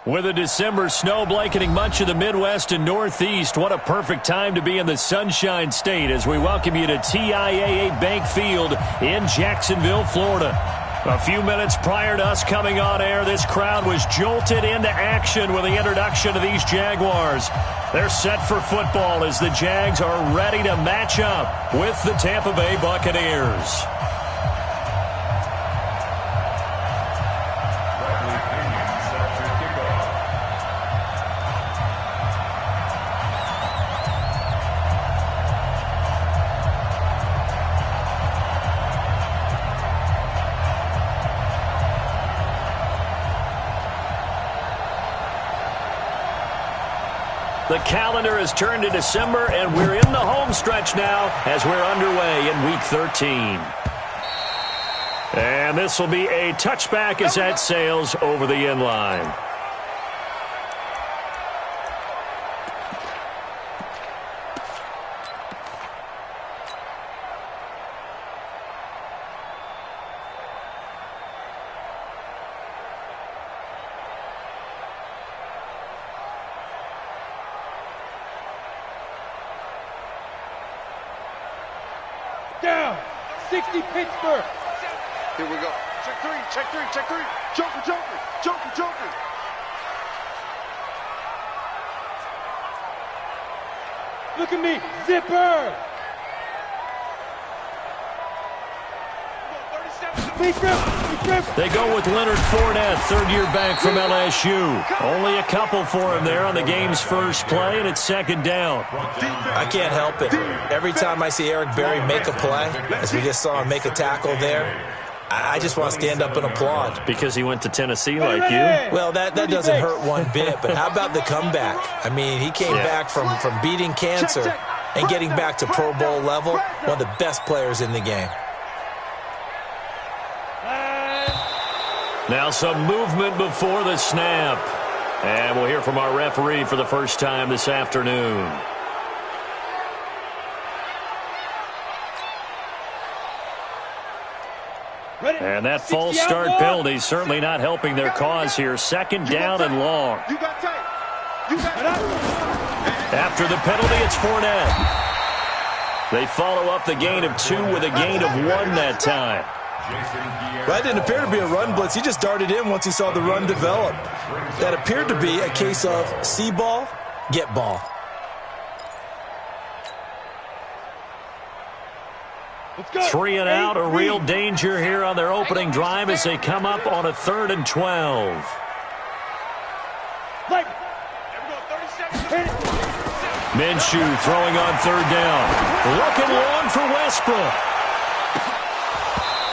With a December snow blanketing much of the Midwest and Northeast, what a perfect time to be in the Sunshine State as we welcome you to TIAA Bank Field in Jacksonville, Florida. A few minutes prior to us coming on air, this crowd was jolted into action with the introduction of these Jaguars. They're set for football as the Jags are ready to match up with the Tampa Bay Buccaneers. The calendar has turned to December, and we're in the home stretch now as we're underway in Week 13. And this will be a touchback as that sails over the end line. Down. 60 Pittsburgh. Here we go. Check three, check three, check three. Joker, joker, joker, joker. Look at me. Zipper. They go with Leonard Fournette, third-year back from LSU. Only a couple for him there on the game's first play, and it's second down. I can't help it. Every time I see Eric Berry make a play, as we just saw him make a tackle there, I just want to stand up and applaud. Because he went to Tennessee like you? Well, that doesn't hurt one bit, but how about the comeback? I mean, he came back from beating cancer and getting back to Pro Bowl level, one of the best players in the game. Now some movement before the snap. And we'll hear from our referee for the first time this afternoon. And that false start penalty certainly not helping their cause here. Second down and long. After the penalty, it's Fournette. They follow up the gain of 2 with a gain of 1 that time. That didn't appear to be a run blitz. He just darted in once he saw the run develop. That appeared to be a case of see ball, get ball. Three and out, a real danger here on their opening drive as they come up on a 3rd and 12. Minshew throwing on 3rd down. Looking long for Westbrook.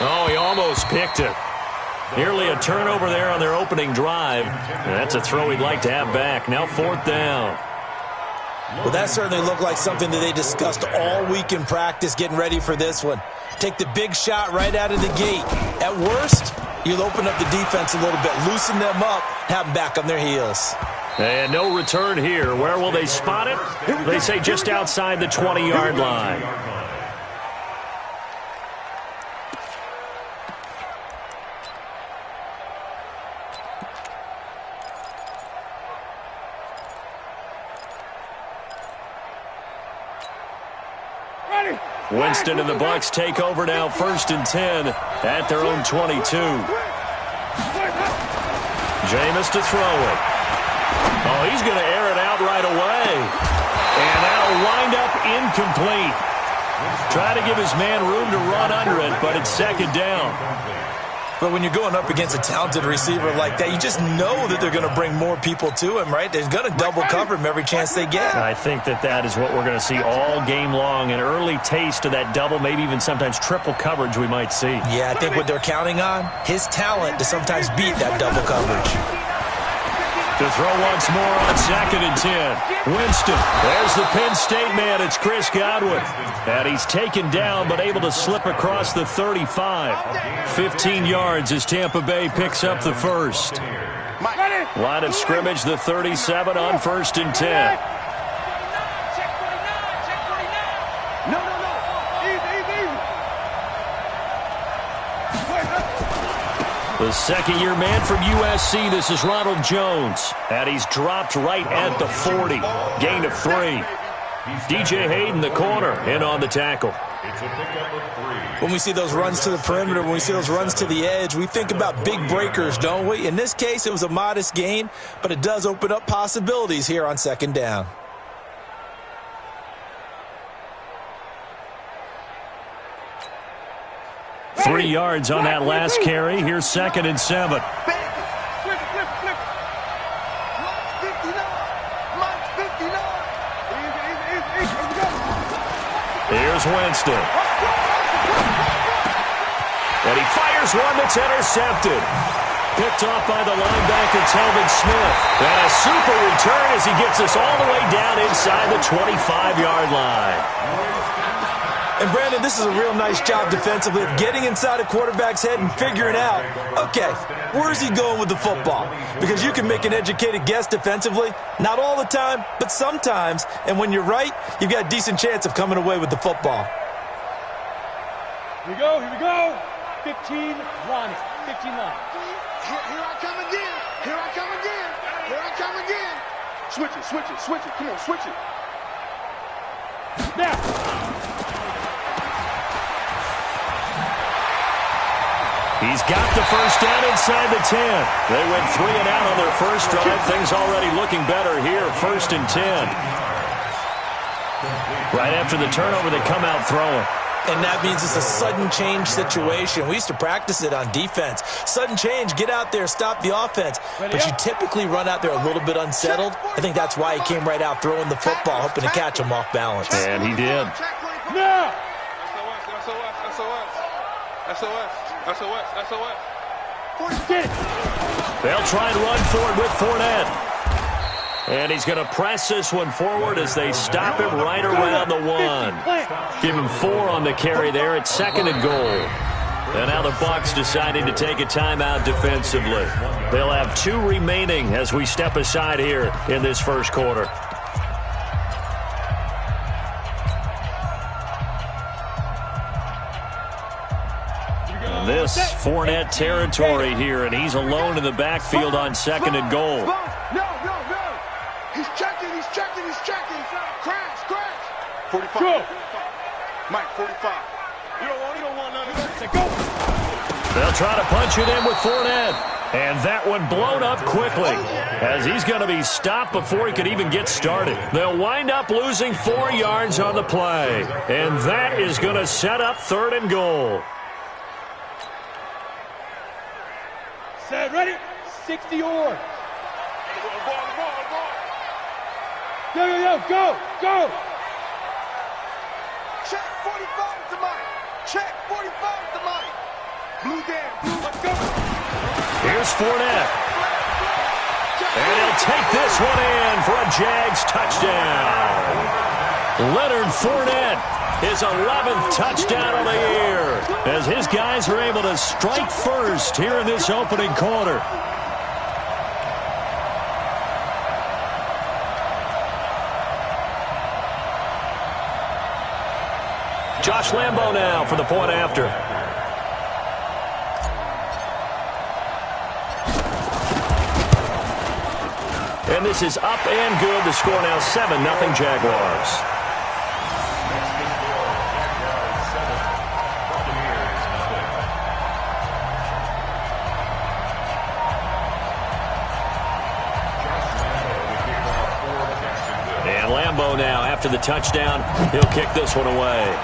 Oh, he almost picked it. Nearly a turnover there on their opening drive. And that's a throw he'd like to have back. Now 4th down. Well, that certainly looked like something that they discussed all week in practice getting ready for this one. Take the big shot right out of the gate. At worst, you'll open up the defense a little bit, loosen them up, have them back on their heels. And no return here. Where will they spot it? They say just outside the 20-yard line. Winston and the Bucks take over now, 1st and 10 at their own 22. Jameis to throw it. Oh, he's going to air it out right away. And that'll wind up incomplete. Try to give his man room to run under it, but it's 2nd down. But when you're going up against a talented receiver like that, you just know that they're going to bring more people to him, right? They're going to double cover him every chance they get. I think that is what we're going to see all game long. An early taste of that double, maybe even sometimes triple coverage we might see. Yeah, I think what they're counting on, his talent to sometimes beat that double coverage. To throw once more on 2nd and 10. Winston, there's the Penn State man. It's Chris Godwin. And he's taken down but able to slip across the 35. 15 yards as Tampa Bay picks up the first. Line of scrimmage, the 37 on 1st and 10. The second-year man from USC, this is Ronald Jones. And he's dropped right at the 40. Gain of 3. DJ Hayden, the corner, in on the tackle. When we see those runs to the perimeter, when we see those runs to the edge, we think about big breakers, don't we? In this case, it was a modest gain, but it does open up possibilities here on second down. Hey. 3 yards on that last carry. Here's 2nd and 7. Here's Winston. And he fires one that's intercepted. Picked off by the linebacker, Telvin Smith. And a super return as he gets us all the way down inside the 25-yard line. And, Brandon, this is a real nice job defensively of getting inside a quarterback's head and figuring out, okay, where's he going with the football? Because you can make an educated guess defensively, not all the time, but sometimes. And when you're right, you've got a decent chance of coming away with the football. Here we go, here we go. 15 runs, 15 runs. Here I come again. Here I come again. Here I come again. Switch it, switch it, switch it. Come on, switch it. Now. He's got the first down inside the 10. They went 3 and out on their first drive. Things already looking better here. 1st and 10. Right after the turnover, they come out throwing. And that means it's a sudden change situation. We used to practice it on defense. Sudden change, get out there, stop the offense. But you typically run out there a little bit unsettled. I think that's why he came right out throwing the football, hoping to catch him off balance. And he did. Now. SOS. They'll try and run for it with Fournette. And he's going to press this one forward as they stop him right around the 1. Give him 4 on the carry there at 2nd and goal. And now the Bucks deciding to take a timeout defensively. They'll have 2 remaining as we step aside here in this first quarter. This Fournette territory here, and he's alone in the backfield on 2nd and goal. No. He's checking. Crash. 45. Go. Mike, 45. You don't want none of that. Go. They'll try to punch it in with Fournette. And that one blown up quickly as he's going to be stopped before he could even get started. They'll wind up losing 4 yards on the play. And that is going to set up 3rd and goal. Set, ready? 60 or. Go. Check 45 to Mike. Check 45 to Mike. Blue down. Let's go. Here's Fournette. And he'll take this one in for a Jags touchdown. Leonard Fournette, his 11th touchdown of the year, as his guys are able to strike first here in this opening quarter. Josh Lambo now for the point after. And this is up and good. The score now 7-0 Jaguars. And Lambo now, after the touchdown, he'll kick this one away.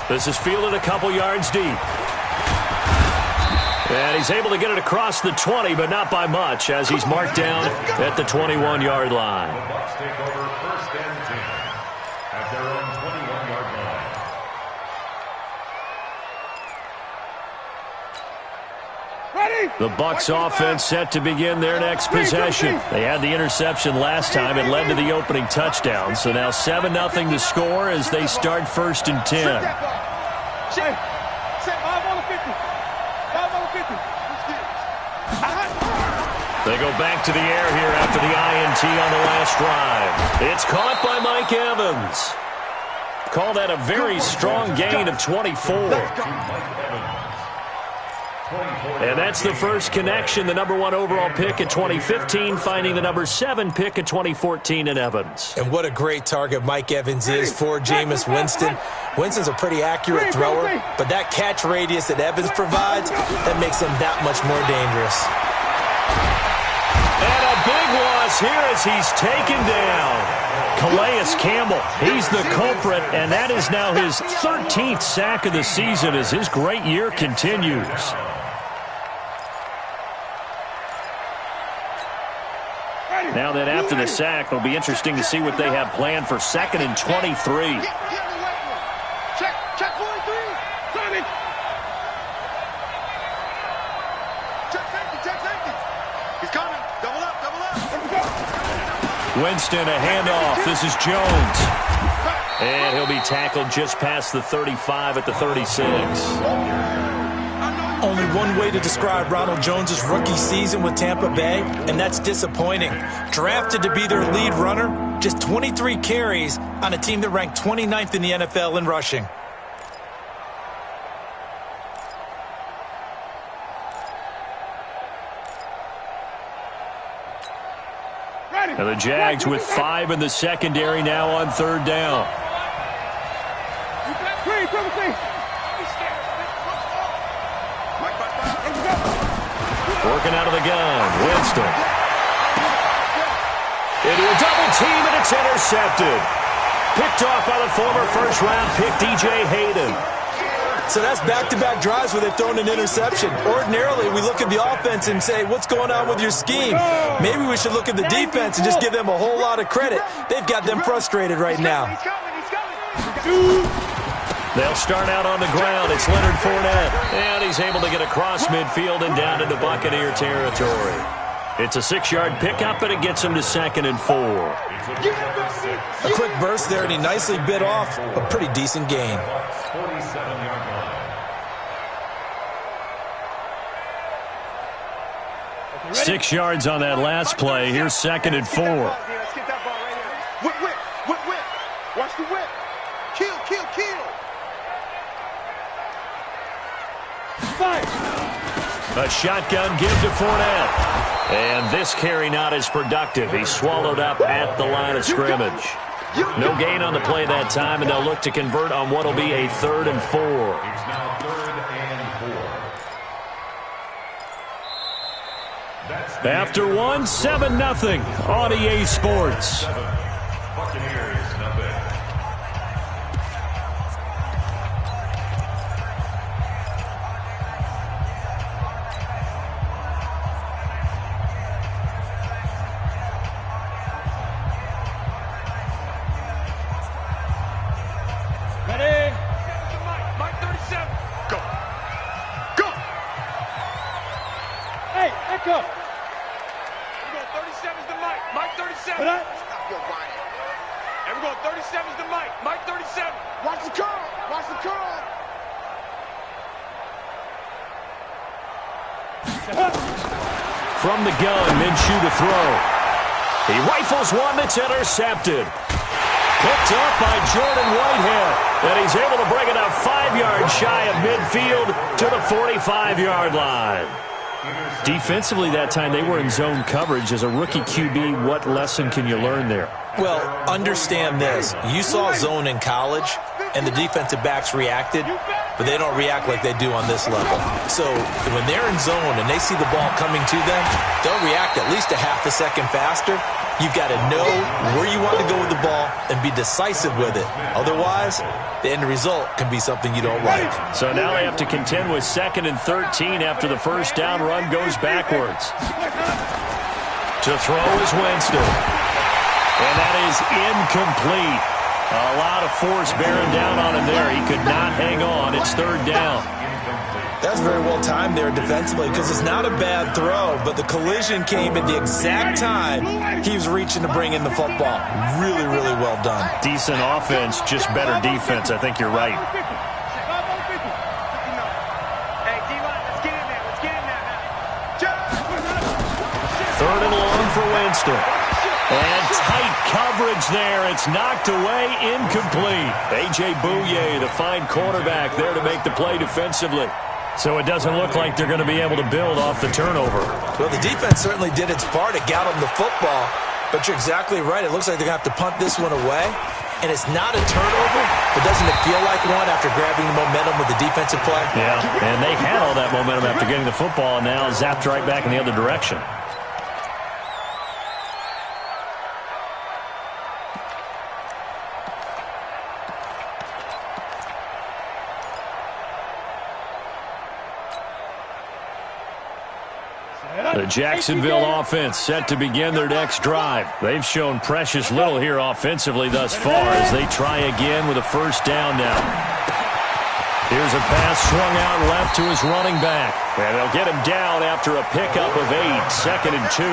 This is fielded a couple yards deep. And he's able to get it across the 20, but not by much, as he's marked down at the 21-yard line. The Bucks take over 1st and 10 at their own 21-yard line. Ready? The Bucks offense set to begin their next possession. They had the interception last time. It led to the opening touchdown. So now 7-0 to score as they start 1st and 10. Check. 5 on the 50. 5 on the 50. They go back to the air here after the INT on the last drive. It's caught by Mike Evans. Call that a very strong gain of 24. And that's the first connection, the number 1 overall pick in 2015, finding the number 7 pick in 2014 in Evans. And what a great target Mike Evans is for Jameis Winston. Winston's a pretty accurate thrower, but that catch radius that Evans provides, that makes him that much more dangerous. And a big loss here as he's taken down. Calais Campbell, he's the culprit, and that is now his 13th sack of the season as his great year continues. Now then, after the sack, it'll be interesting to see what they have planned for 2nd and 23. Check 43. Tommy. Check safety. He's coming. Double up. Winston, a handoff. This is Jones. And he'll be tackled just past the 35 at the 36. Only one way to describe Ronald Jones' rookie season with Tampa Bay, and that's disappointing. Drafted to be their lead runner, just 23 carries on a team that ranked 29th in the NFL in rushing. And the Jags with 5 in the secondary now on 3rd down. Working out of the gun, Winston. Into a double team, and it's intercepted. Picked off by the former first-round pick, DJ Hayden. So that's back-to-back drives where they've thrown an interception. Ordinarily, we look at the offense and say, what's going on with your scheme? Maybe we should look at the defense and just give them a whole lot of credit. They've got them frustrated right now. They'll start out on the ground. It's Leonard Fournette. And he's able to get across midfield and down into Buccaneer territory. It's a 6-yard pickup, and it gets him to 2nd and 4. A quick burst there, and he nicely bit off a pretty decent gain. 47-yard line. 6 yards on that last play. Here's 2nd and 4. Whip. Watch the whip. Kill. A shotgun give to Fournette. And this carry not as productive. He's swallowed up at the line of scrimmage. No gain on the play that time, and they'll look to convert on what will be a 3rd and 4. It's now 3rd and 4. After 1, 7-0 on EA Sports. Buccaneers, nothing. From the gun, Minshew to throw. He rifles one that's intercepted. Picked up by Jordan Whitehead. And he's able to bring it up 5 yards shy of midfield to the 45-yard line. Defensively that time, they were in zone coverage. As a rookie QB, what lesson can you learn there? Well, understand this. You saw zone in college, and the defensive backs reacted, but they don't react like they do on this level. So when they're in zone and they see the ball coming to them, they'll react at least a half a second faster. You've got to know where you want to go with the ball and be decisive with it. Otherwise, the end result can be something you don't like. So now they have to contend with 2nd and 13 after the first down run goes backwards. To throw is Winston. And that is incomplete. A lot of force bearing down on him there. He could not hang on. It's 3rd down. That's very well timed there defensively because it's not a bad throw, but the collision came at the exact time he was reaching to bring in the football. Really, really well done. Decent offense, just better defense. I think you're right. 3rd and long for Winston. And tight coverage there. It's knocked away, incomplete. A.J. Bouye, the fine cornerback, there to make the play defensively. So it doesn't look like they're going to be able to build off the turnover. Well, the defense certainly did its part. It got them the football. But you're exactly right. It looks like they're going to have to punt this one away. And it's not a turnover, but doesn't it feel like one after grabbing the momentum with the defensive play? Yeah, and they had all that momentum after getting the football, and now zapped right back in the other direction. The Jacksonville offense set to begin their next drive. They've shown precious little here offensively thus far as they try again with a first down now. Here's a pass swung out left to his running back. And they'll get him down after a pickup of 8, 2nd and 2.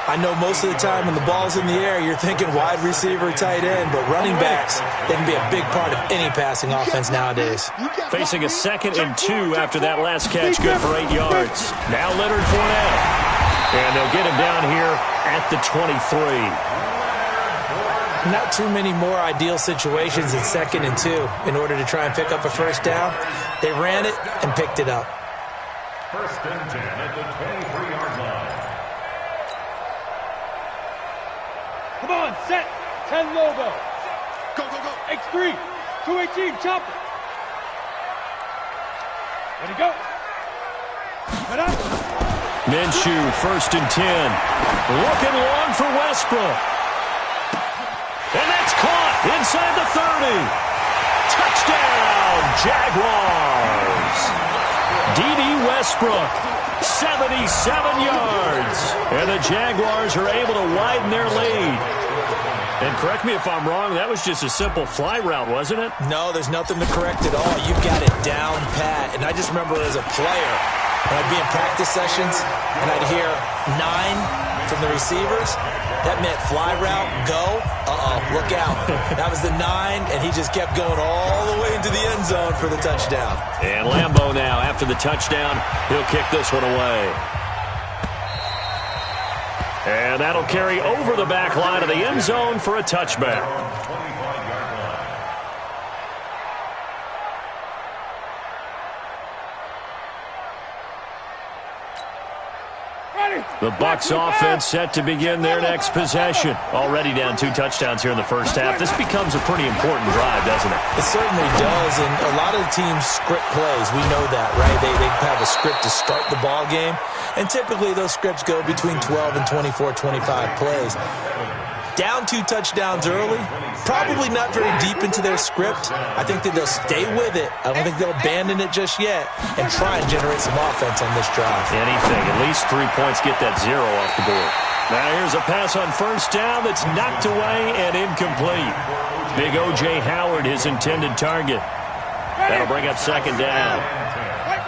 I know most of the time when the ball's in the air, you're thinking wide receiver, tight end, but running backs, they can be a big part of any passing offense nowadays. Facing a 2nd and 2 after that last catch, good for 8 yards. Now Leonard Fournette. And they'll get him down here at the 23. Not too many more ideal situations in 2nd and 2 in order to try and pick up a first down. They ran it and picked it up. First and 10 at the 23-yard line. Come on, set. 10 logo. Go, go, go. X3. 218, chopper. Ready, go. Head up. Minshew, 1st and 10. Looking long for Westbrook. And that's caught inside the 30. Touchdown, Jaguars. D.D. Westbrook, 77 yards. And the Jaguars are able to widen their lead. And correct me if I'm wrong, that was just a simple fly route, wasn't it? No, there's nothing to correct at all. You've got it down pat. And I just remember as a player, when I'd be in practice sessions and I'd hear 9 from the receivers, that meant fly route, go, look out. That was the 9, and he just kept going all the way into the end zone for the touchdown. And Lambeau now, after the touchdown, he'll kick this one away. And that'll carry over the back line of the end zone for a touchback. The Bucks offense set to begin their next possession. Already down 2 touchdowns here in the first half. This becomes a pretty important drive, doesn't it? It certainly does, and a lot of the teams script plays. We know that, right? They have a script to start the ball game, and typically those scripts go between 12 and 24, 25 plays. Down 2 touchdowns early, probably not very deep into their script. I think that they'll stay with it. I don't think they'll abandon it just yet and try and generate some offense on this drive. Anything, at least 3 points, get that 0 off the board. Now here's a pass on first down that's knocked away and incomplete. Big O.J. Howard, his intended target. That'll bring up 2nd down. Wait.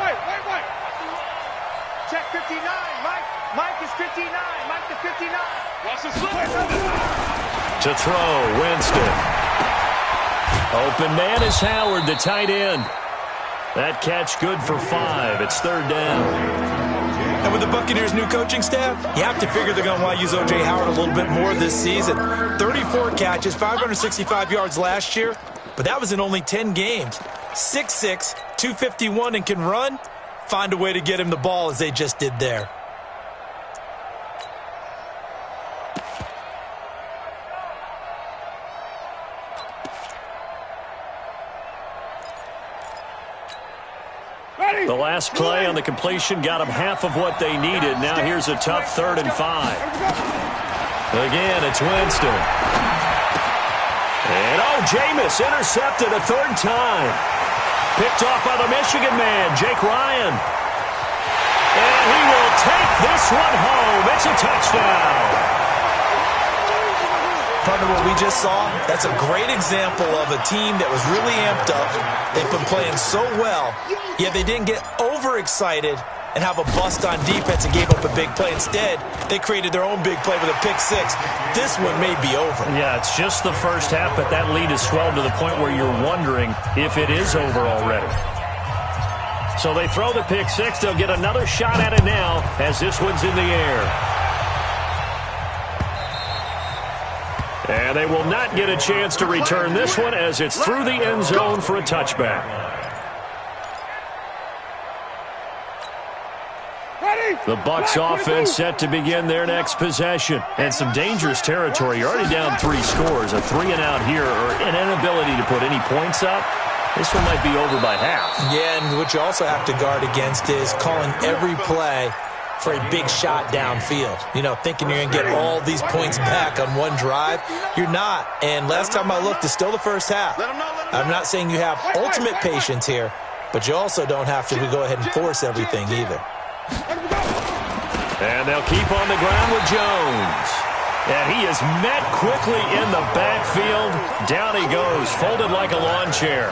Check 59. Mike is 59. Mike is 59. Watch the slip. To throw, Winston. Open man is Howard, the tight end. That catch good for 5. It's 3rd down. And with the Buccaneers' new coaching staff, you have to figure they're going to want to use O.J. Howard a little bit more this season. 34 catches, 565 yards last year, but that was in only 10 games. 6'6", 251, and can run. Find a way to get him the ball as they just did there. The last play on the completion got them half of what they needed. Now here's a tough 3rd and 5. Again, it's Winston. And Jameis intercepted a 3rd time. Picked off by the Michigan man, Jake Ryan. And he will take this one home. It's a touchdown. Partner, what we just saw, that's a great example of a team that was really amped up. They've been playing so well, yet they didn't get overexcited and have a bust on defense and gave up a big play. Instead, they created their own big play with a pick 6. This one may be over. Yeah, it's just the first half, but that lead has swelled to the point where you're wondering if it is over already. So they throw the pick 6. They'll get another shot at it now as this one's in the air. And they will not get a chance to return this one as it's through the end zone for a touchback. The Bucks offense set to begin their next possession. And some dangerous territory. You're already down 3 scores. A 3-and-out here or an inability to put any points up. This one might be over by half. Yeah, and what you also have to guard against is calling every play for a big shot downfield. You know, thinking you're going to get all these points back on one drive. You're not. And last time I looked, it's still the first half. I'm not saying you have ultimate patience here, but you also don't have to go ahead and force everything either. And they'll keep on the ground with Jones. And he is met quickly in the backfield. Down he goes, folded like a lawn chair.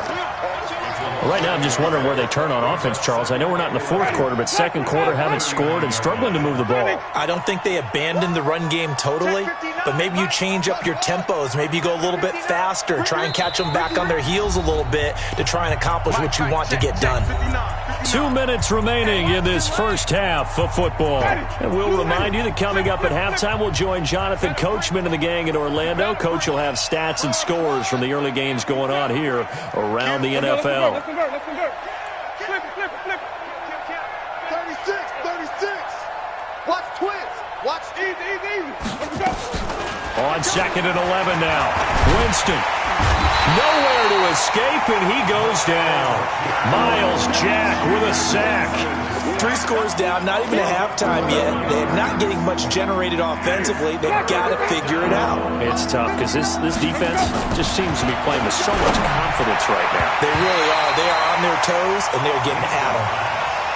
Right now, I'm just wondering where they turn on offense, Charles. I know we're not in the fourth quarter, but second quarter haven't scored and struggling to move the ball. I don't think they abandoned the run game totally, but maybe you change up your tempos. Maybe you go a little bit faster, try and catch them back on their heels a little bit to try and accomplish what you want to get done. 2 minutes remaining in this first half of football. And we'll remind you that coming up at halftime, we'll join Jonathan Coachman and the gang in Orlando. Coach will have stats and scores from the early games going on here around the NFL. Let's convert. Flip it. 36. Watch twins. Watch easy. Let's go. On 2nd and 11 now. Winston. Nowhere to escape, and he goes down. Miles Jack with a sack. 3 scores down, not even a halftime yet. They're not getting much generated offensively. They've got to figure it out. It's tough because this defense just seems to be playing with so much confidence right now. They really are. They are on their toes, and they're getting at them.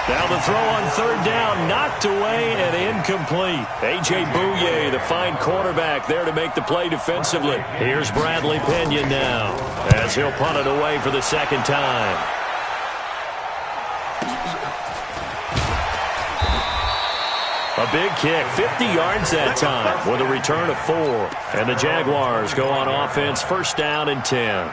Now the throw on 3rd down, knocked away and incomplete. A.J. Bouye, the fine quarterback, there to make the play defensively. Here's Bradley Pena now as he'll punt it away for the 2nd time. A big kick, 50 yards that time with a return of 4. And the Jaguars go on offense, 1st down and 10.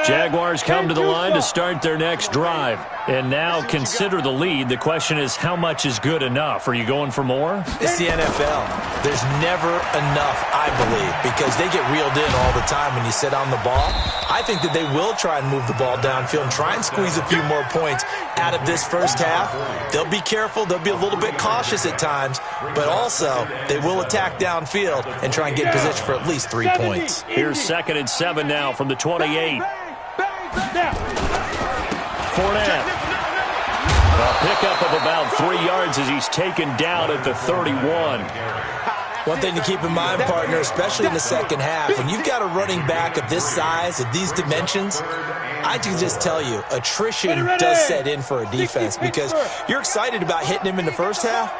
Jaguars come to the line to start their next drive. And now consider the lead. The question is, how much is good enough? Are you going for more? It's the NFL. There's never enough, I believe, because they get reeled in all the time when you sit on the ball. I think that they will try and move the ball downfield and try and squeeze a few more points out of this first half. They'll be careful. They'll be a little bit cautious at times, but also they will attack downfield and try and get position for at least 3 points. Here's 2nd and 7 now from the 28. Fournette. A pickup of about 3 yards as he's taken down at the 31. One thing to keep in mind, partner, especially in the second half, when you've got a running back of this size, of these dimensions, I can just tell you, attrition does set in for a defense because you're excited about hitting him in the first half.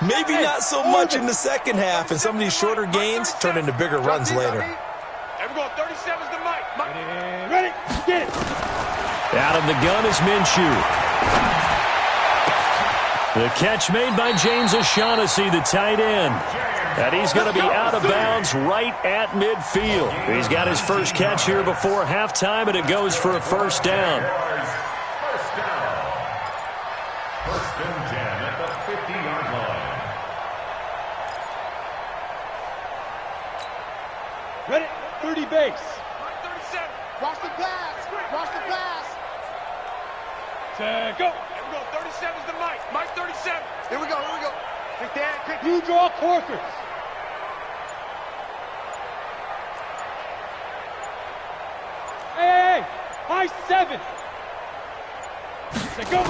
Maybe not so much in the second half, and some of these shorter gains turn into bigger runs later. Everyone, 37's the mic. Ready? Get it. Out of the gun is Minshew. The catch made by James O'Shaughnessy, the tight end. And he's going to be out of bounds right at midfield. He's got his first catch here before halftime, and it goes for a 1st down. First and 10 at the 50-yard line. Ready? 30 base. 37. Watch the pass. Go. Everyone, 37's the mic. Mike 37. Here we go. Pick that. You draw quarters. Hey. High 7. Go.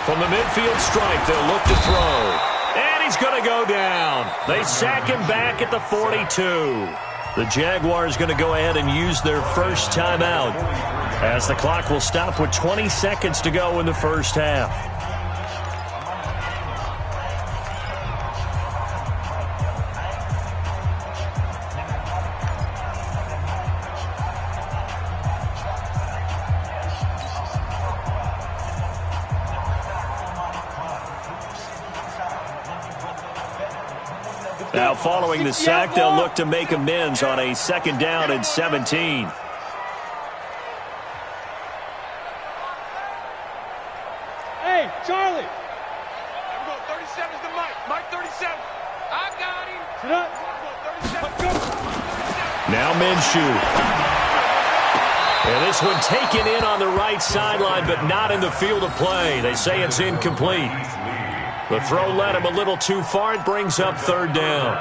From the midfield stripe, they'll look to throw. And he's going to go down. They sack him back at the 42. The Jaguars going to go ahead and use their first timeout as the clock will stop with 20 seconds to go in the first half. Now, following the sack, they'll look to make amends on a 2nd down and 17. Hey, Charlie. Everyone, 37's the mic. Mike 37. I got him. Sit up. Now Minshew. And this one taken in on the right sideline, but not in the field of play. They say it's incomplete. The throw led him a little too far. It brings up third down.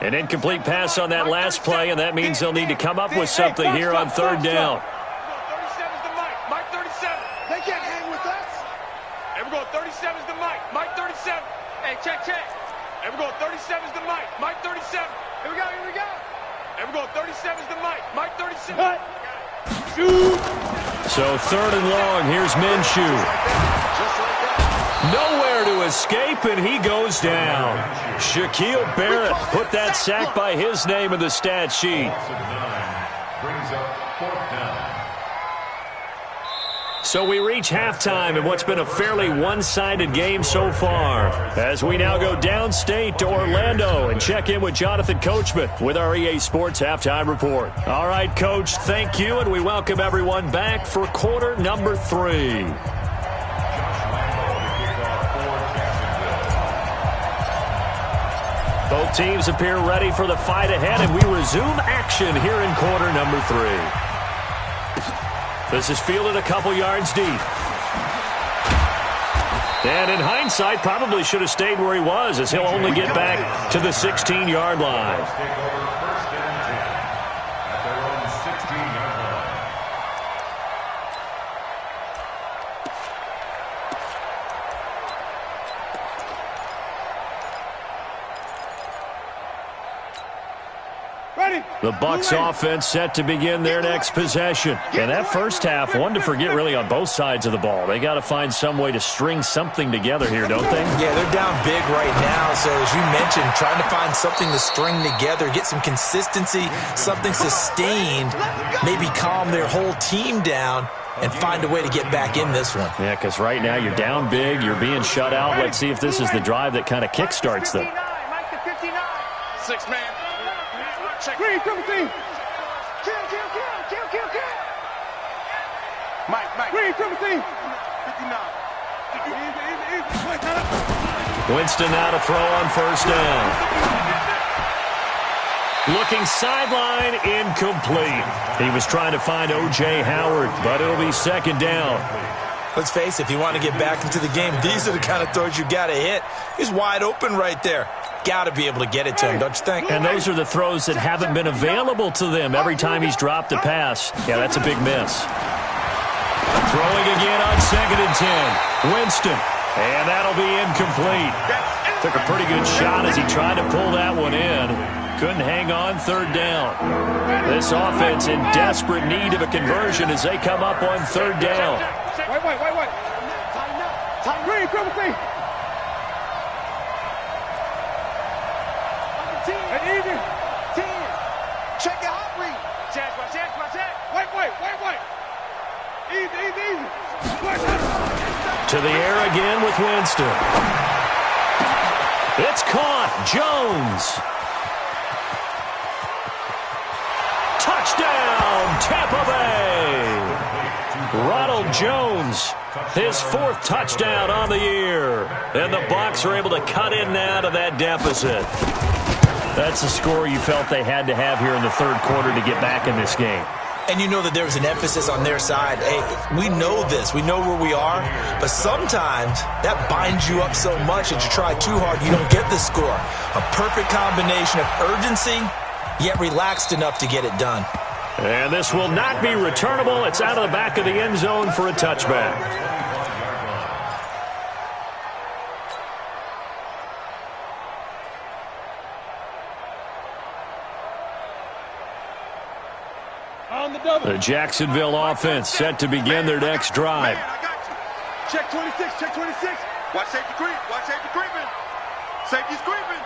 An incomplete pass on that last play, and that means they'll need to come up with something here on third down. 37's the Mike. Mike 37. They can't hang with us. And we're going 37's the Mike. Mike 37. Hey, check. And we're going 37's the Mike. Mike 37. Here we go. And we're going 37's the Mike. Mike 37. Cut. Shoot. So third and long. Here's Minshew. Nowhere to escape, and he goes down. Shaquille Barrett put that sack by his name in the stat sheet. Brings up fourth down. So we reach halftime in what's been a fairly one-sided game so far, as we now go downstate to Orlando and check in with Jonathan Coachman with our EA Sports Halftime Report. All right, Coach, thank you, and we welcome everyone back for quarter number 3. Both teams appear ready for the fight ahead, and we resume action here in quarter number 3. This is fielded a couple yards deep. And in hindsight, probably should have stayed where he was, as he'll only get back to the 16-yard line. The Bucks offense set to begin their next possession. And that first half, one to forget really on both sides of the ball. They got to find some way to string something together here, don't they? Yeah, they're down big right now. So as you mentioned, trying to find something to string together, get some consistency, something sustained, maybe calm their whole team down and find a way to get back in this one. Yeah, because right now you're down big, you're being shut out. Let's see if this is the drive that kind of kickstarts them. Mike the 59. 6 man. Check. Green, triple team. Kill. Mike. Green, triple team. 59. Easy. Winston now to throw on first down. Looking sideline, incomplete. He was trying to find O.J. Howard, but it'll be second down. Let's face it, if you want to get back into the game, these are the kind of throws you got to hit. He's wide open right there. Got to be able to get it to him, don't you think? And those are the throws that haven't been available to them every time he's dropped a pass. Yeah, that's a big miss. Throwing again on 2nd and 10. Winston. And that'll be incomplete. Took a pretty good shot as he tried to pull that one in. Couldn't hang on, third down. This offense in desperate need of a conversion as they come up on third down. Wait. Green, triple team. Easy. 10. Check your hot read. Chance. Wait. Easy. To the air again with Winston. It's caught. Jones. Touchdown, Tampa Bay. Ronald Jones, his 4th touchdown on the year. And the Bucks are able to cut in now to that deficit. That's the score you felt they had to have here in the third quarter to get back in this game. And you know that there was an emphasis on their side. Hey, we know this. We know where we are. But sometimes that binds you up so much that you try too hard, you don't get the score. A perfect combination of urgency, yet relaxed enough to get it done. And this will not be returnable. It's out of the back of the end zone for a touchback. The Jacksonville offense set to begin their next drive. Check 26. Watch safety creeping. Safety's creeping.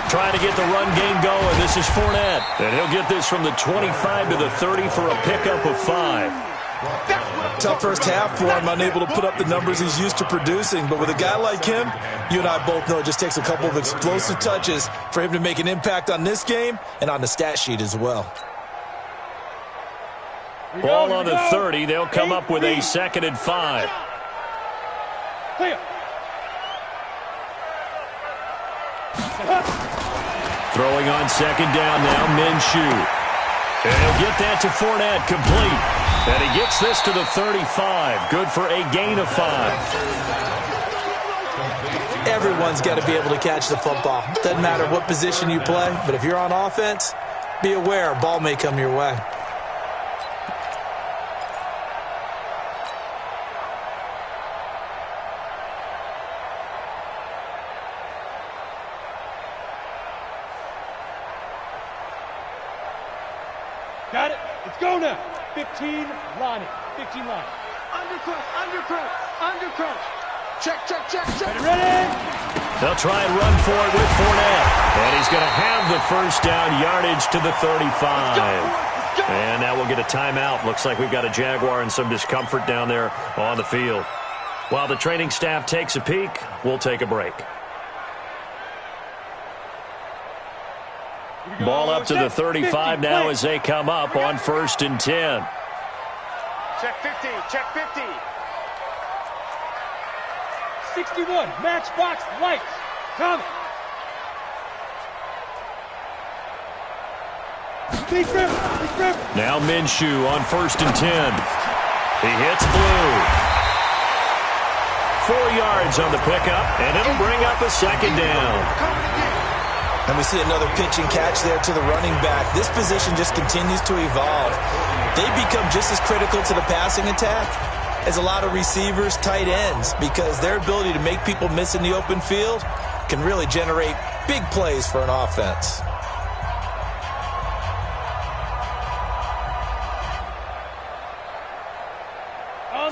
Trying to get the run game going. This is Fournette. And he'll get this from the 25 to the 30 for a pickup of 5. Tough first half for him, unable to put up the numbers he's used to producing. But with a guy like him, you and I both know it just takes a couple of explosive touches for him to make an impact on this game and on the stat sheet as well. Ball on the 30. They'll come up with a 2nd and 5. Throwing on 2nd down now, Minshew. And he'll get that to Fournette, complete. And he gets this to the 35. Good for a gain of 5. Everyone's got to be able to catch the football. Doesn't matter what position you play, but if you're on offense, be aware a ball may come your way. Got it. Let's go now. 15 lining. 15 line. Undercrunch. Check. Ready? They'll try and run for it with Fournette. And he's going to have the first down, yardage to the 35. And now we'll get a timeout. Looks like we've got a Jaguar and some discomfort down there on the field. While the training staff takes a peek, we'll take a break. Ball up to the 35 now as they come up on 1st and 10. Check 50. 61. Matchbox lights. Coming. Big rip. Now Minshew on 1st and 10. He hits Blue. 4 yards on the pickup, and it'll bring up a 2nd down. And we see another pitch and catch there to the running back. This position just continues to evolve. They become just as critical to the passing attack as a lot of receivers, tight ends, because their ability to make people miss in the open field can really generate big plays for an offense.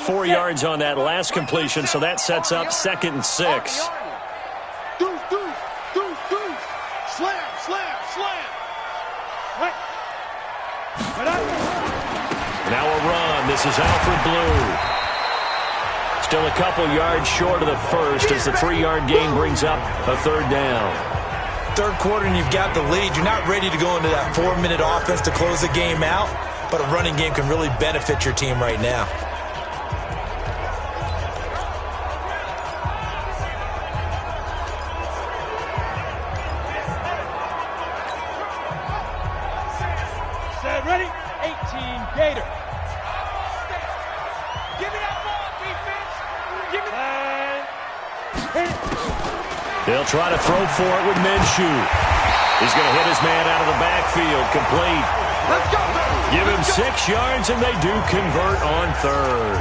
Four yards on that last completion, so that sets up 2nd and 6. Deuce. Slam. Right. Now a run. This is Alfred Blue. Still a couple yards short of the first as the 3-yard gain brings up a 3rd down. 3rd quarter and you've got the lead. You're not ready to go into that 4-minute offense to close the game out, but a running game can really benefit your team right now. Set, ready? 18 Gator. Give me that ball, defense. Give me And They'll try to throw for it with Minshew. He's going to hit his man out of the backfield. Complete. Let's go, baby. Give him 6 yards, and they do convert on 3rd.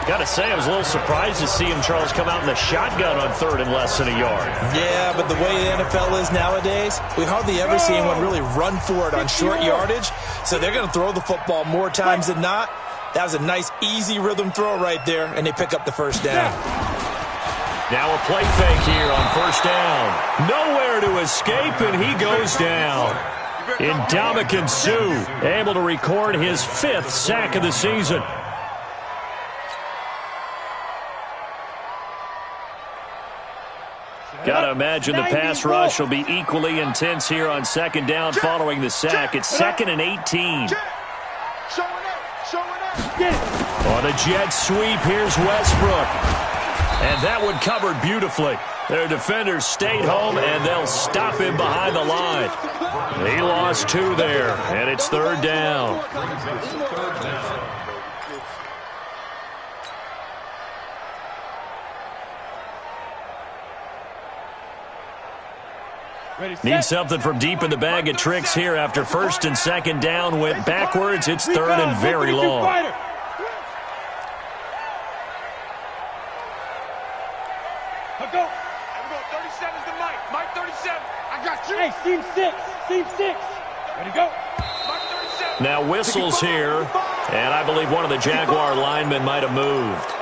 Got to say, I was a little surprised to see him, Charles, come out in the shotgun on 3rd and less than a yard. Yeah, but the way the NFL is nowadays, we hardly ever see anyone really run for it on short yardage, so they're going to throw the football more times than not. That was a nice, easy rhythm throw right there, and they pick up the 1st down. Now a play fake here on 1st down. Nowhere to escape, and he goes down. Ndamukong Suh able to record his 5th sack of the season. Got to imagine the pass rush will be equally intense here on 2nd down following the sack. It's 2nd and 18. Showing up. get it. On a jet sweep, here's Westbrook. And that one covered beautifully. Their defenders stayed home, and they'll stop him behind the line. He lost 2 there, and it's 3rd down. Need something from deep in the bag of tricks here after 1st and 2nd down went backwards. It's 3rd and very long. Go. Here we go. 37's the Mike. Mike 37. I got you. Hey, seam 6. Seam 6. Ready to go. Mike 37. Now whistles here, and I believe one of the Jaguar linemen might have moved.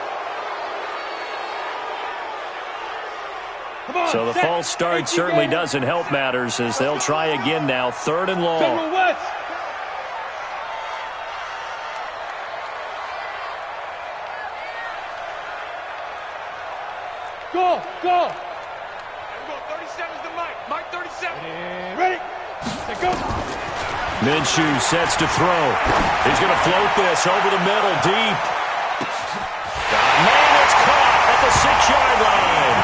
So the false start certainly doesn't help matters as they'll try again now. 3rd and long. Federal West. Go. Here we go. 37's the Mike. Mike 37. And ready. Set, go. Minshew sets to throw. He's going to float this over the middle, deep. Man, it's caught at the 6-yard line.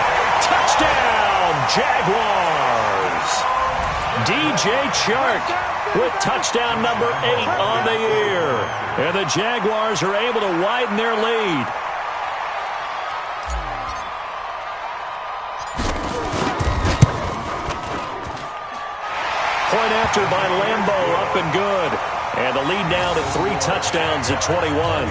Touchdown, Jaguars. DJ Chark with touchdown number 8 on the year. And the Jaguars are able to widen their lead. Point after by Lambo, up and good. And the lead now to 3 touchdowns at 21.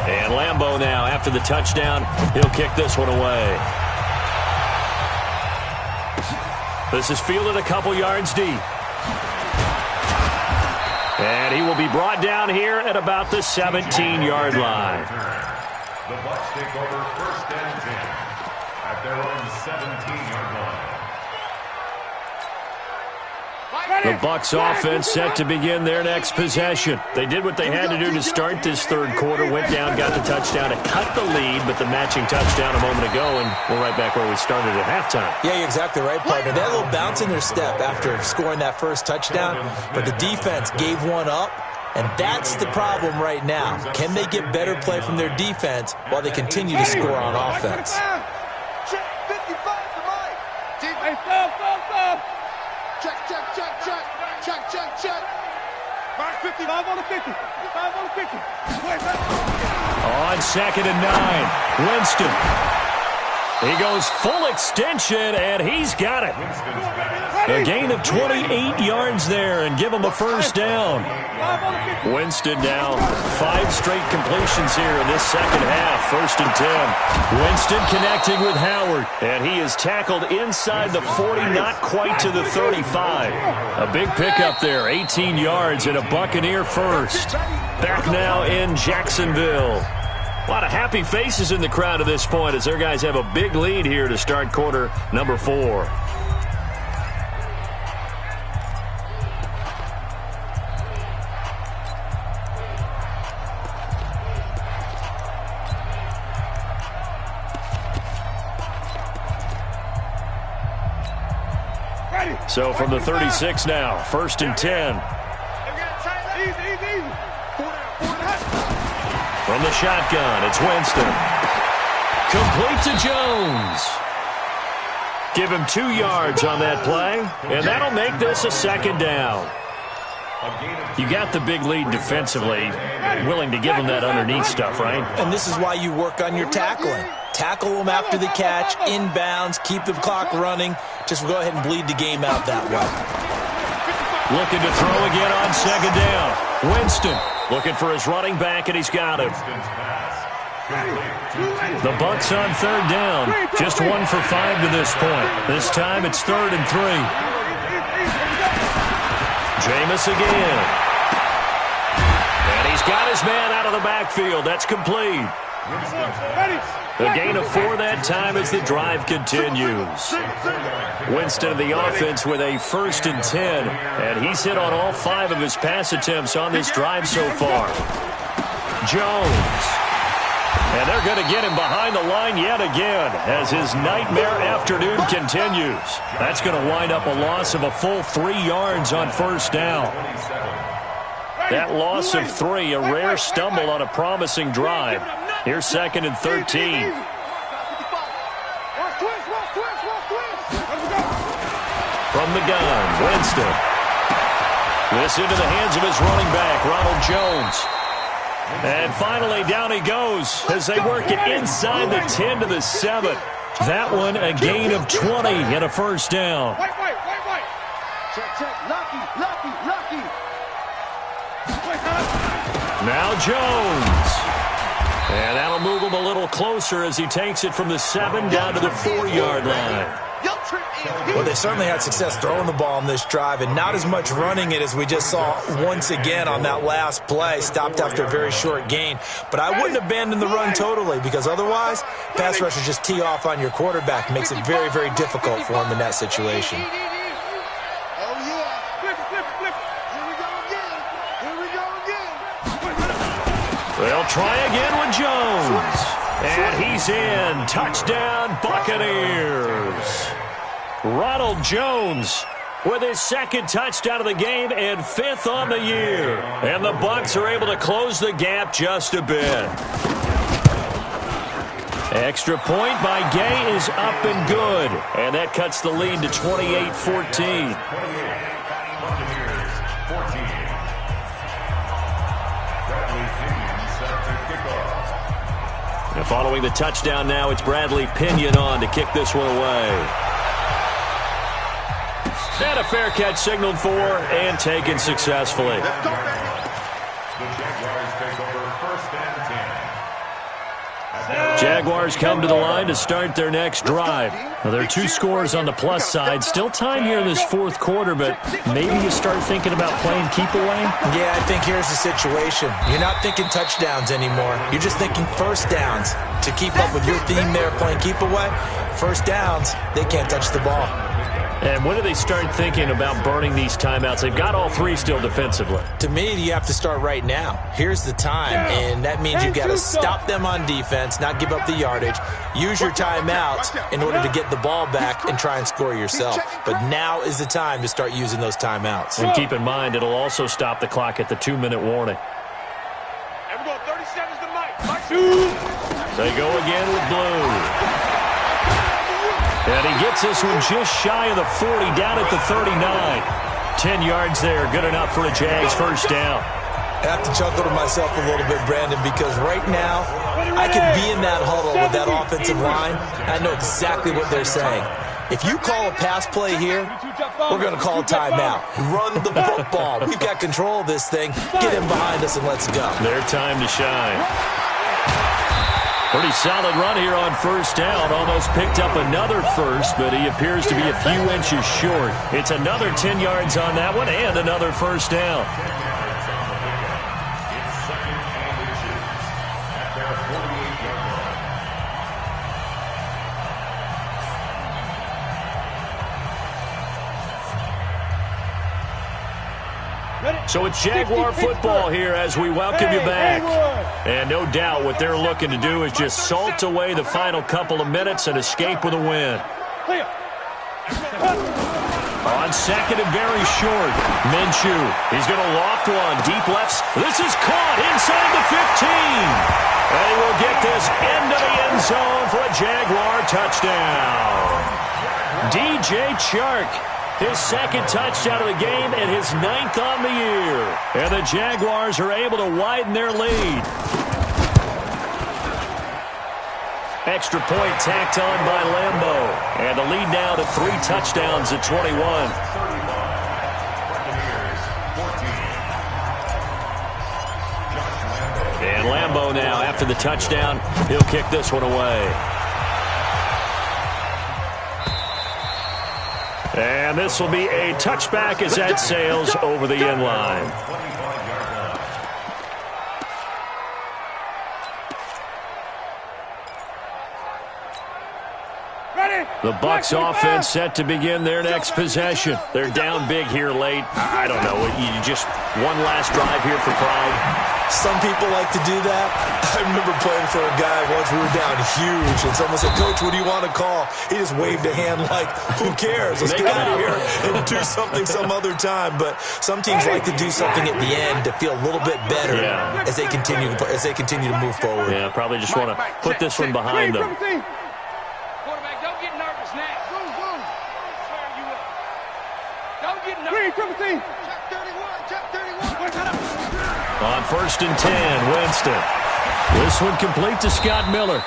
And Lambo now, after the touchdown, he'll kick this one away. This is fielded a couple yards deep. And he will be brought down here at about the 17-yard line. The Bucks take over 1st and 10 at their own 17-yard line. The Bucks offense set to begin their next possession. They did what they had to do to start this third quarter, went down, got the touchdown to cut the lead, but the matching touchdown a moment ago, and we're right back where we started at halftime. Yeah, you're exactly right, partner. They had a little bounce in their step after scoring that first touchdown, but the defense gave one up, and that's the problem right now. Can they get better play from their defense while they continue to score on offense? Check 55 to Mike. Hey, stop. Check. Mark 55 on the 50. 5 on the 50. On 2nd and 9, Winston. He goes full extension, and he's got it. A gain of 28 yards there and give him a first down. Winston now 5 straight completions here in this second half. 1st and 10. Winston connecting with Howard, and he is tackled inside the 40, not quite to the 35. A big pickup there, 18 yards and a Buccaneer first. Back now in Jacksonville. A lot of happy faces in the crowd at this point as their guys have a big lead here to start quarter number 4. So from the 36 now, 1st and 10. Easy. From the shotgun, it's Winston. Complete to Jones. Give him 2 yards on that play, and that'll make this a 2nd down. You got the big lead defensively, willing to give him that underneath stuff, right? And this is why you work on your tackling. Tackle them after the catch, inbounds, keep the clock running. Just go ahead and bleed the game out that way. Looking to throw again on 2nd down. Winston looking for his running back, and he's got him. The Bucks on 3rd down. Just 1 for 5 to this point. This time it's 3rd and 3. Jameis again. And he's got his man out of the backfield. That's complete. A gain of 4 that time as the drive continues. Winston of the offense with a 1st and 10. And he's hit on all 5 of his pass attempts on this drive so far. Jones. And they're going to get him behind the line yet again as his nightmare afternoon continues. That's going to wind up a loss of a full 3 yards on 1st down. That loss of 3, a rare stumble on a promising drive. Here's 2nd and 13. From the gun, Winston. This into the hands of his running back, Ronald Jones. And finally, down he goes as they work it inside the 10 to the 7. That one a gain of 20 and a first down. White. Check. Lucky. Now Jones. And that'll move him a little closer as he takes it from the 7 down to the 4-yard line. Well, they certainly had success throwing the ball on this drive and not as much running it as we just saw once again on that last play. Stopped after a very short gain. But I wouldn't abandon the run totally because otherwise, pass rushers just tee off on your quarterback. Makes it very, very difficult for him in that situation. They'll try again with Jones. And he's in. Touchdown, Buccaneers. Ronald Jones with his second touchdown of the game and 5th on the year. And the Bucks are able to close the gap just a bit. Extra point by Gay is up and good. And that cuts the lead to 28-14. And following the touchdown now, it's Bradley Pinion on to kick this one away. And a fair catch signaled for and taken successfully. The Jaguars take over 1st and 10. Jaguars come to the line to start their next drive. Now, there are 2 scores on the plus side. Still time here in this 4th quarter, but maybe you start thinking about playing keep away? Yeah, I think here's the situation. You're not thinking touchdowns anymore. You're just thinking first downs. To keep up with your theme there, playing keep away, first downs, they can't touch the ball. And when do they start thinking about burning these timeouts? They've got all 3 still defensively. To me, you have to start right now. Here's the time, and that means you've got to stop them on defense, not give up the yardage, use your timeouts in order to get the ball back and try and score yourself. But now is the time to start using those timeouts. And keep in mind, it'll also stop the clock at the 2-minute warning. And we're going 37's the Mike. They go again with Blue. And he gets this one just shy of the 40, down at the 39. 10 yards there, good enough for a Jags first down. I have to chuckle to myself a little bit, Brandon, because right now I could be in that huddle with that offensive line. I know exactly what they're saying. If you call a pass play here, we're going to call a timeout. Run the football. We've got control of this thing. Get him behind us and let's go. Their time to shine. Pretty solid run here on first down. Almost picked up another first, but he appears to be a few inches short. It's another 10 yards on that one and another first down. So it's Jaguar football here as we welcome you back. And no doubt what they're looking to do is just salt away the final couple of minutes and escape with a win. On second and very short, Minshew. He's going to loft one, deep left. This is caught inside the 15. And he will get this into the end zone for a Jaguar touchdown. DJ Chark. His second touchdown of the game and his 9th on the year. And the Jaguars are able to widen their lead. Extra point tacked on by Lambeau. And the lead now to 3 touchdowns at 21. And Lambeau now, after the touchdown, he'll kick this one away. And this will be a touchback as that sails over the end line. The Bucks offense set to begin their next possession. They're down big here late. I don't know. You just one last drive here for pride. Some people like to do that. I remember playing for a guy once. We were down huge, and someone said, "Coach, what do you want to call?" He just waved a hand like, "Who cares? Let's get out of here and do something some other time." But some teams like to do something at the end to feel a little bit better as they continue to move forward. Yeah, probably just want to put this one behind them. Quarterback, don't get nervous now. Swear you up. Don't get nervous. Check 31. On 1st and 10, Winston. This one complete to Scott Miller.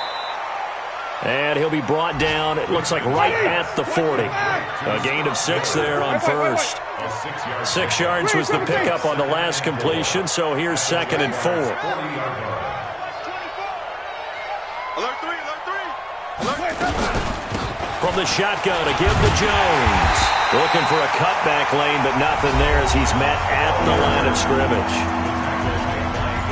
And he'll be brought down, it looks like right at the 40. A gain of 6 there on first. 6 yards was the pickup on the last completion, so here's 2nd and 4. Alert 3. From the shotgun to give to Jones. Looking for a cutback lane, but nothing there as he's met at the line of scrimmage.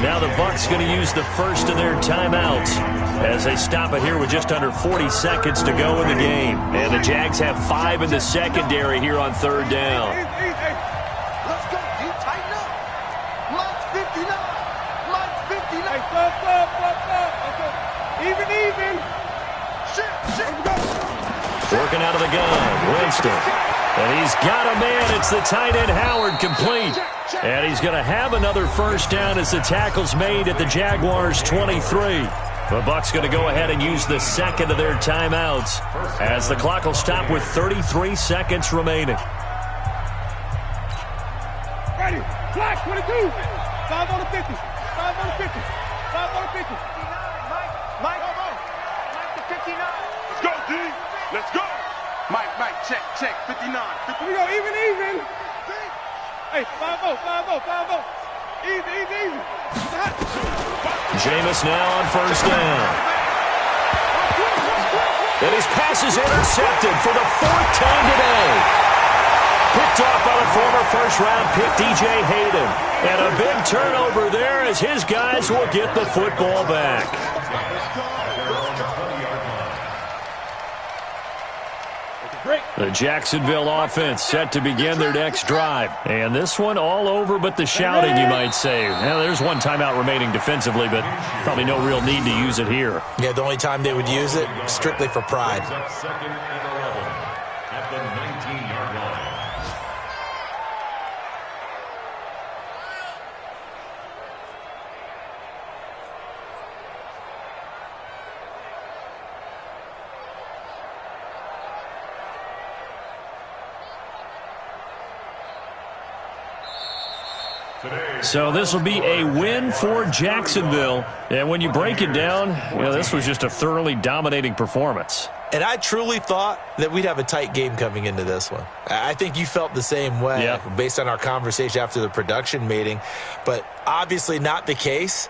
Now the Bucks going to use the first of their timeouts as they stop it here with just under 40 seconds to go in the game. And the Jags have 5 in the secondary here on 3rd down. Let's go. You tighten up. Mike's 59. Mike's 59. Even. Working out of the gun, Winston. And he's got a man. It's the tight end, Howard, complete. And he's going to have another first down as the tackle's made at the Jaguars' 23. The Bucks going to go ahead and use the second of their timeouts as the clock will stop with 33 seconds remaining. Ready. Flash 22. 5 on the 50. 5 on the 50. 5 on the 50. Mike to 59. Let's go, D. Let's go. Mike, check, 59. Here we go, even. Hey, 5-0. Easy. Jameis now on first down. And his pass is intercepted for the 4th time today. Picked off by the former first-round pick, DJ Hayden. And a big turnover there as his guys will get the football back. The Jacksonville offense set to begin their next drive. And this one all over but the shouting, you might say. Now, there's one timeout remaining defensively, but probably no real need to use it here. Yeah, the only time they would use it, strictly for pride. Second and 11 at the 19-yard line. So this will be a win for Jacksonville. And when you break it down, this was just a thoroughly dominating performance. And I truly thought that we'd have a tight game coming into this one. I think you felt the same way based on our conversation after the production meeting. But obviously not the case.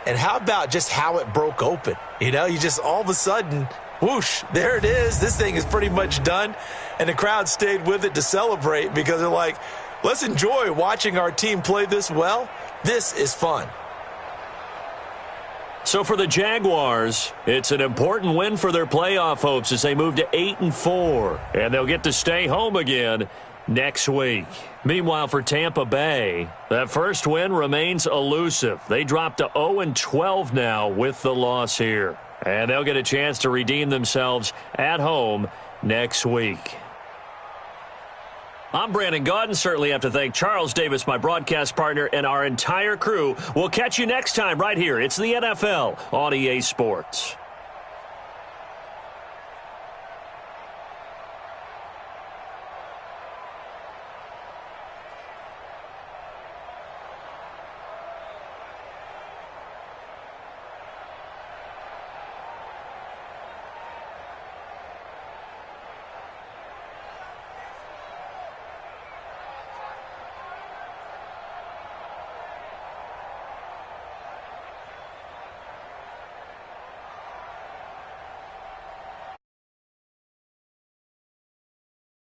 And how about just how it broke open? You just all of a sudden, whoosh, there it is. This thing is pretty much done. And the crowd stayed with it to celebrate because they're like, let's enjoy watching our team play this well. This is fun. So for the Jaguars, it's an important win for their playoff hopes as they move to 8-4. And they'll get to stay home again next week. Meanwhile, for Tampa Bay, that first win remains elusive. They dropped to 0-12 now with the loss here. And they'll get a chance to redeem themselves at home next week. I'm Brandon Gaudin. Certainly have to thank Charles Davis, my broadcast partner, and our entire crew. We'll catch you next time right here. It's the NFL on EA Sports.